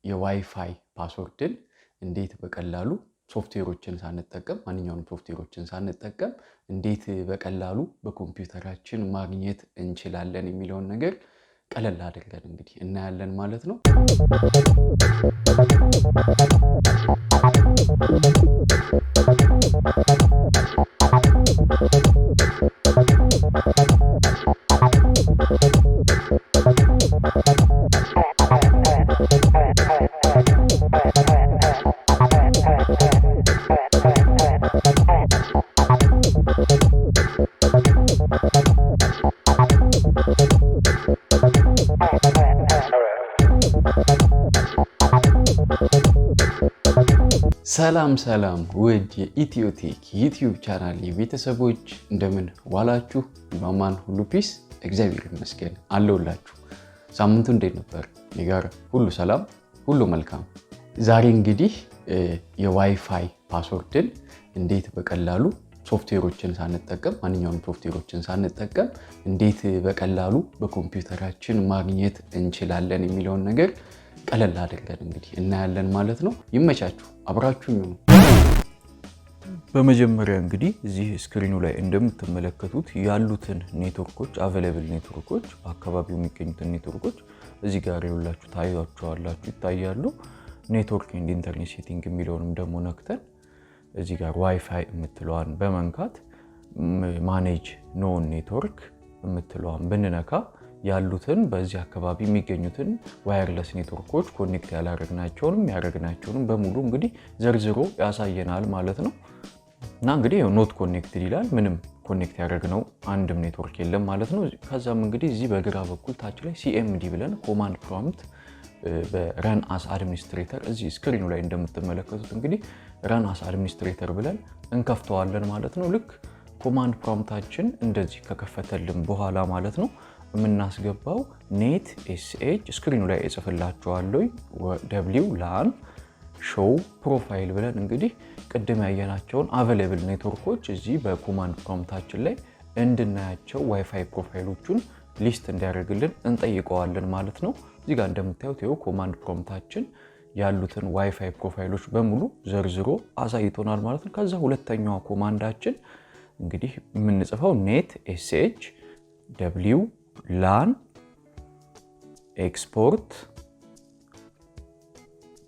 የዋይፋይ ፓስወርድን እንዴት በቀላሉ ሶፍትዌሮችን ሳንጠቀም ማንኛውንም ሶፍትዌሮችን ሳንጠቀም እንዴት በቀላሉ በኮምፒውተራችን ማግኘት እንችላለን የሚለውን ነገር ቀለል አድርገን እንግዲህ እናያለን ማለት ነው። ሰላም ውድ የኢትዮ ቴክ ዩቲዩብ ቻናል ቤተሰቦች እንደምን ዋላችሁ? ማማን ሁሉ ፒስ እግዚአብሔር ይመስገን አለውላችሁ። ሳምንቱ እንዴት ነበር? እኔ ጋር ሁሉ ሰላም ሁሉ መልካም። ዛሬ እንግዲህ የዋይፋይ ፓስወርድን እንዴት በቀላሉ ሶፍትዌሮችን ሳንጠቀም ማንኛውንም ሶፍትዌሮችን ሳንጠቀም እንዴት በቀላሉ በኮምፒውተራችን ማግኘት እንችላለን የሚለውን ነገር ቀለል አድርገን እንግዲህ እናያለን ማለት ነው። ይመቻችሁ፣ አብራችሁኝ ነው። በመጀመሪያ እንግዲህ እዚህ ስክሪኑ ላይ እንደምትመለከቱት ያሉትን ኔትወርኮች አቬሌብል ኔትወርኮች በአካባቢው የሚገኙትን ኔትወርኮች እዚህ ጋር ይውላችሁ ታያዩዋላችሁ ይታያሉ። ኔትወርክ ኤንድ ኢንተርኔት ሴቲንግ የሚለውንም ደግሞ ነክተን እዚህ ጋር ዋይፋይ የምትለዋን በመንካት ማኔጅ ኖን ኔትወርክ የምትለዋን ብንነካ ያሉትን በዚህ አካባቢ የሚገኙትን ዋየርለስ ኔትወርኮች ኮኔክት ያላረግናቸውንም ያረግናቸውንም በሙሉ እንግዲህ ዘርዝሮ ያሳየናል ማለት ነው። እና እንግዲህ ኖት ኮኔክትድ ይላል፣ ምንም ኮኔክት ያደረግነው አንድም ኔትወርክ የለም ማለት ነው። ከዛም እንግዲህ እዚህ በግራ በኩል ታች ላይ CMD ብለን ኮማንድ ፕሮምፕት በረን አስ አድሚኒስትሬተር እዚህ ስክሪኑ ላይ እንደምትመለከቱት እንግዲህ ረን አስ አድሚኒስትሬተር ብለን እንከፍተዋለን ማለት ነው። ልክ ኮማንድ ፕሮምፕታችን እንደዚህ ከከፈተልን በኋላ ማለት ነው የምናስገባው ኔት ኤስኤች ስክሪኑ ላይ እጽፍላችኋለሁ WLAN show ፕሮፋይል ብለን እንግዲህ ቅድም ያየናቸውን አቬሌብል ኔትወርኮች እዚህ በኮማንድ ፕሮምፕታችን ላይ እንድናያቸው ዋይፋይ ፕሮፋይሎቹን ሊስት እንዲያደርግልን እንጠይቀዋለን ማለት ነው። እዚህ ጋር እንደምታዩት ይኸው ኮማንድ ፕሮምፕታችን ያሉትን ዋይፋይ ፕሮፋይሎች በሙሉ ዘርዝሮ አሳይቶናል ማለት ነው። ከዛ ሁለተኛው ኮማንዳችን እንግዲህ የምንጽፈው ኔት ኤስኤች WLAN ኤክስፖርት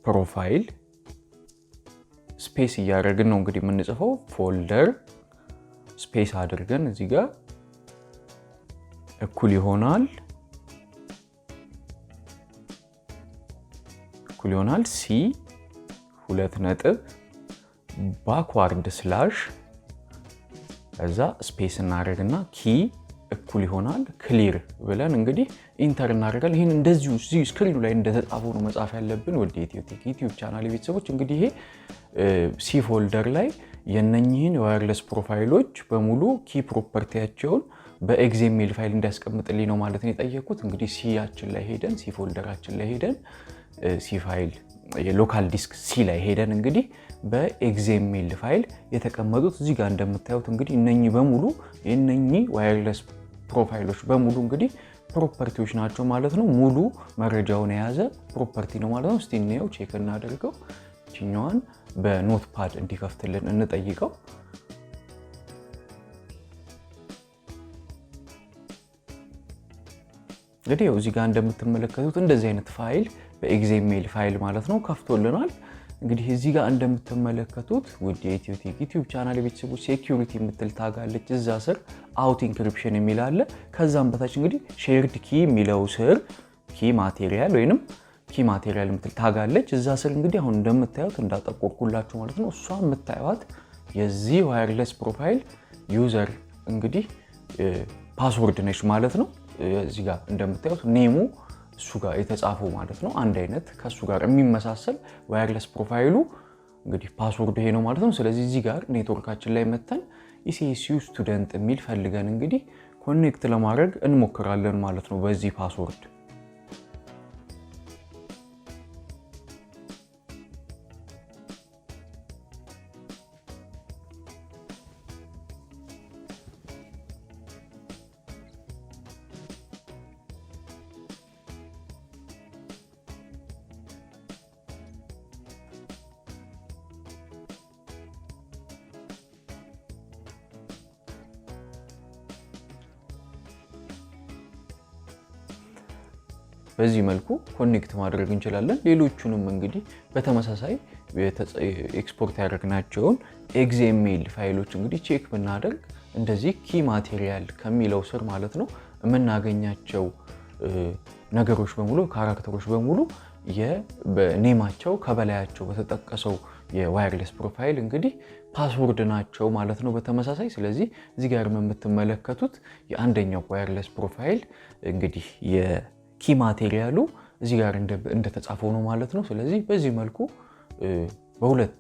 ፕሮፋይል ስፔስ እያደረግን ነው እንግዲህ የምንጽፈው ፎልደር ስፔስ አድርገን እዚህ ጋር እኩል ይሆናል C 2 ነጥብ ባክዋርድ ስላሽ እዛ ስፔስ እናደርግና ኪ እኩል ይሆናል ክሊር ብለን እንግዲህ ኢንተር እናደርጋለን። ይሄን እንደዚሁ እዚህ ስክሪኑ ላይ እንደተጻፈው ነው መጻፍ ያለብን። ወደ ኢትዮ ቴክ ዩቲዩብ ቻናል ቤተሰቦች እንግዲህ ይሄ ሲ ፎልደር ላይ የነኚህን ዋየርለስ ፕሮፋይሎች በሙሉ ኪ ፕሮፐርቲያቸውን በኤክስኤምኤል ፋይል እንዲያስቀምጥልኝ ነው ማለት ነው የጠየቁት። እንግዲህ ሲያችን ላይ ሄደን ሲ ፎልደራችን ላይ ሄደን ሲ ፋይል የሎካል ዲስክ ሲ ላይ ሄደን እንግዲህ በኤክስኤምኤል ፋይል የተቀመጡት እዚህ ጋር እንደምታዩት እንግዲህ እነኚህ በሙሉ የነኚህ ዋየርለስ ፕሮፋይሎች በሙሉ እንግዲህ ፕሮፐርቲዎች ናቸው ማለት ነው። ሙሉ መረጃውን የያዘ ፕሮፐርቲ ነው ማለት ነው። እስቲ እንየው፣ ቼክ እናደርገው። እቺኛዋን በኖትፓድ እንዲከፍትልን እንጠይቀው። እንግዲህ እዚህ ጋር እንደምትመለከቱት እንደዚህ አይነት ፋይል በኤክስኤምኤል ፋይል ማለት ነው ከፍቶልናል። እንግዲህ እዚህ ጋር እንደምትመለከቱት ውድ የኢትዮ ቴክ ዩቲዩብ ቻናል ቤተሰቦች ሴኩሪቲ የምትል ታግ አለች። እዛ ስር አውት ኢንክሪፕሽን የሚል አለ። ከዛም በታች እንግዲህ ሼርድ ኪ የሚለው ስር ኪ ማቴሪያል ወይንም ኪ ማቴሪያል የምትል ታግ አለች። እዛ ስር እንግዲህ አሁን እንደምታዩት እንዳጠቆርኩላችሁ ማለት ነው እሷ የምታዩት የዚህ ዋየርለስ ፕሮፋይል ዩዘር እንግዲህ ፓስወርድ ነች ማለት ነው። እዚህ ጋር እንደምታዩት ኔሙ እሱ ጋር የተጻፈው ማለት ነው አንድ አይነት ከሱ ጋር የሚመሳሰል ዋየርለስ ፕሮፋይሉ እንግዲህ ፓስወርዱ ይሄ ነው ማለት ነው። ስለዚህ እዚህ ጋር ኔትወርካችን ላይ መተን ኢሲኤስዩ ስቱደንት የሚል ፈልገን እንግዲህ ኮኔክት ለማድረግ እንሞክራለን ማለት ነው በዚህ ፓስወርድ። በዚህ መልኩ ኮኔክት ማድረግ እንችላለን። ሌሎቹንም እንግዲህ በተመሳሳይ ኤክስፖርት ያደረግናቸውን ኤክስኤምኤል ፋይሎች እንግዲህ ቼክ ብናደርግ እንደዚህ ኪ ማቴሪያል ከሚለው ስር ማለት ነው የምናገኛቸው ነገሮች በሙሉ ካራክተሮች በሙሉ በኔማቸው ከበላያቸው በተጠቀሰው የዋየርለስ ፕሮፋይል እንግዲህ ፓስወርድ ናቸው ማለት ነው በተመሳሳይ። ስለዚህ እዚህ ጋር የምትመለከቱት የአንደኛው ዋየርለስ ፕሮፋይል እንግዲህ የኪ ማቴሪያሉ እዚህ ጋር እንደተጻፈው ነው ማለት ነው። ስለዚህ በዚህ መልኩ በሁለት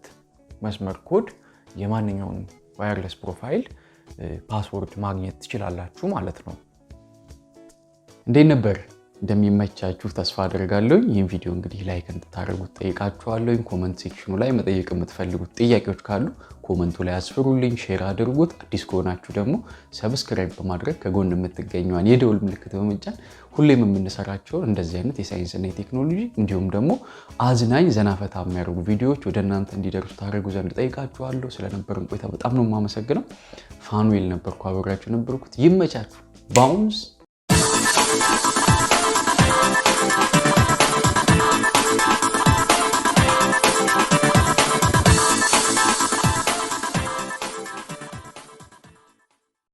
መስመር ኮድ የማንኛውን ዋየርለስ ፕሮፋይል ፓስወርድ ማግኘት ትችላላችሁ ማለት ነው። እንዴት ነበር? እንደሚመቻችሁ ተስፋ አደርጋለሁ። ይህን ቪዲዮ እንግዲህ ላይክ እንድታደርጉት ጠይቃችኋለሁ። ኮሜንት ሴክሽኑ ላይ መጠየቅ የምትፈልጉት ጥያቄዎች ካሉ ኮሜንቱ ላይ አስፍሩልኝ፣ ሼር አድርጉት። አዲስ ከሆናችሁ ደግሞ ሰብስክራይብ በማድረግ ከጎን የምትገኘዋን የደውል ምልክት በመጫን ሁሌም የምንሰራቸውን እንደዚህ አይነት የሳይንስና የቴክኖሎጂ እንዲሁም ደግሞ አዝናኝ ዘናፈታ የሚያደርጉ ቪዲዮዎች ወደ እናንተ እንዲደርሱ ታደርጉ ዘንድ ጠይቃችኋለሁ። ስለነበረን ቆይታ በጣም ነው የማመሰግነው። ፋኑኤል ነበርኩ፣ አብሬያችሁ ነበርኩት። ይመቻችሁ። ባውንስ